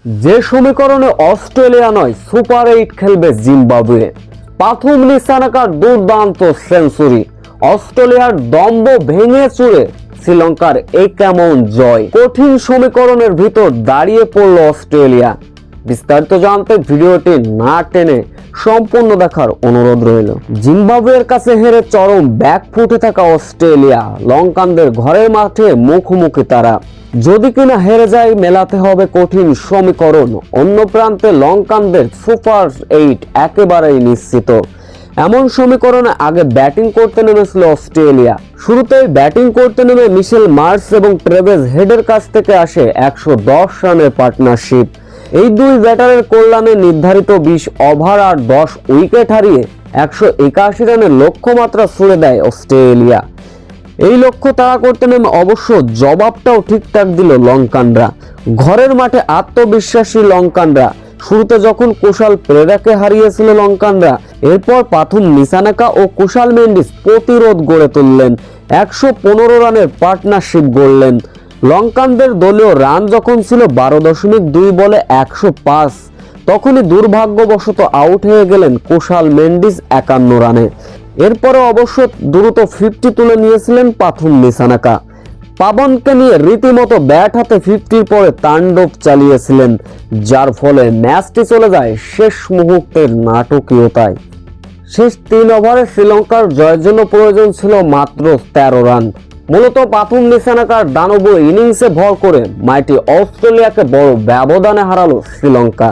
যে সমীকরণে অস্ট্রেলিয়া নয় সুপার 8 খেলবে জিম্বাবুয়ে। প্রথম নিশানাকার দুর্দান্ত সেঞ্চুরি, অস্ট্রেলিয়ার দম্ভ ভেঙে চুরে শ্রীলঙ্কার এই কেমন জয়। কঠিন সমীকরণের ভিতর দাঁড়িয়ে পড়ল অস্ট্রেলিয়া। বিস্তারিত জানতে ভিডিওটি না টেনে সম্পূর্ণ দেখার অনুরোধ রইল। জিম্বাবুয়ের কাছে হেরে চরম ব্যাকফুটে থাকা অস্ট্রেলিয়া, লঙ্কানদের ঘরের মাঠে মুখোমুখি তারা। যদি কিনা হেরে যায় মেলাতে হবে কঠিন সমীকরণ। অন্য প্রান্তে লঙ্কানদের সুপার 8 একেবারেই নিশ্চিত। এমন সমীকরণে আগে ব্যাটিং করতে নেমেছিল অস্ট্রেলিয়া। শুরুতেই ব্যাটিং করতে নেমে মিশেল মার্শ এবং ট্রেভিস হেডের কাছ থেকে আসে 110 রানের পার্টনারশিপ। এই দুই ব্যাটারের কল্যাণে নির্ধারিত 20 ওভার আর 10 উইকেট হারিয়ে 181 রানের লক্ষ্যমাত্রা ছুঁড়ে দেয় অস্ট্রেলিয়া। এই লক্ষ্য তাড়া করতে নেমে অবশ্য জবাবটাও ঠিকঠাক দিল লঙ্কানরা। ঘরের মাঠে আত্মবিশ্বাসী লঙ্কানরা। শুরুতে যখন কুশাল পেরেরাকে হারিয়েছিল লঙ্কানরা, এরপর প্রথম নিশানাকা ও কুশাল মেন্ডিস প্রতিরোধ গড়ে তুললেন। 115 রানের পার্টনারশিপ গড়লেন। লঙ্কানদের দলীয় রান যখন ছিল 12.2 বলে 105, তখনই দুর্ভাগ্যবশত আউট হয়ে গেলেন কুশাল মেন্ডিস 51 রানে। এরপরে অবশ্য দ্রুত 50 তুলে নিয়েছিলেন প্রথম নিশানাকা। পাবনকে নিয়ে রীতিমতো ব্যাট হাতে 50-র পরে তাণ্ডব চালিয়েছিলেন, যার ফলে ম্যাচটি চলে যায় শেষ মুহূর্তের নাটকীয়তায়। শেষ 3 ওভারে শ্রীলঙ্কার জয়ের জন্য প্রয়োজন ছিল মাত্র 13 রান। মূলত প্রথম নিশানাকার দানব ইনিংসে ভর করে মাইটি অস্ট্রেলিয়াকে বড় ব্যবধানে হারালো শ্রীলঙ্কা।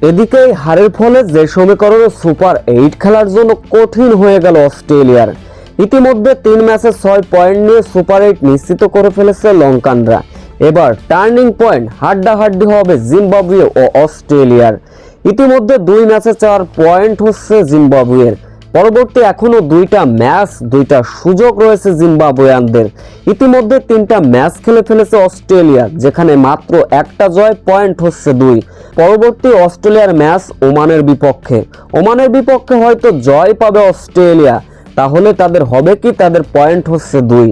এদিকে এই হারের ফলে যে সমীকরণে সুপার 8 খেলার জন্য কঠিন হয়ে গেল অস্ট্রেলিয়ার। ইতিমধ্যে 3 ম্যাচে 6 পয়েন্ট নিয়ে সুপার 8 নিশ্চিত করে ফেলেছে লঙ্কানরা। এবার টার্নিং পয়েন্ট, হাড্ডাহাড্ডি হবে জিম্বাবুয়ে ও অস্ট্রেলিয়ার। ইতিমধ্যে 2 ম্যাচে 4 পয়েন্ট হচ্ছে জিম্বাবুয়ের। পরবর্তী এখনো 2টা ম্যাচ, 2টা সুযোগ রয়েছে জিম্বাবুয়ানদের। ইতিমধ্যে 3টা ম্যাচ খেলে ফেলেছে অস্ট্রেলিয়া, যেখানে মাত্র একটা জয়, পয়েন্ট হচ্ছে 2। পরবর্তী অস্ট্রেলিয়ার ম্যাচ ওমানের বিপক্ষে। ওমানের বিপক্ষে হয়তো জয় পাবে অস্ট্রেলিয়া, তাহলে তাদের হবে কি, তাদের পয়েন্ট হচ্ছে 2।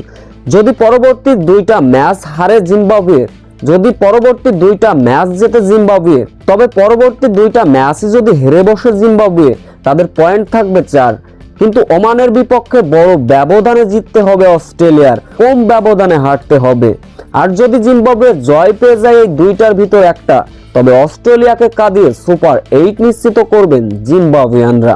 যদি পরবর্তী 2টা ম্যাচ হারে জিম্বাবুয়ে, যদি পরবর্তী 2টা ম্যাচ জেতে জিম্বাবুয়ে, তবে পরবর্তী 2টা ম্যাচই যদি হেরে বসে জিম্বাবুয়ে, তাদের পয়েন্ট থাকবে 4। কিন্তু ওমানের বিপক্ষে বড় ব্যবধানে জিততে হবে অস্ট্রেলিয়ার, কম ব্যবধানে হারতে হবে। আর যদি জিম্বাবুয়ে জয় পেয়ে যায় এই 2টার ভিতর একটা, তবে অস্ট্রেলিয়াকে কাঁদিয়ে সুপার 8 নিশ্চিত করবেন জিম্বাবুয়ানরা।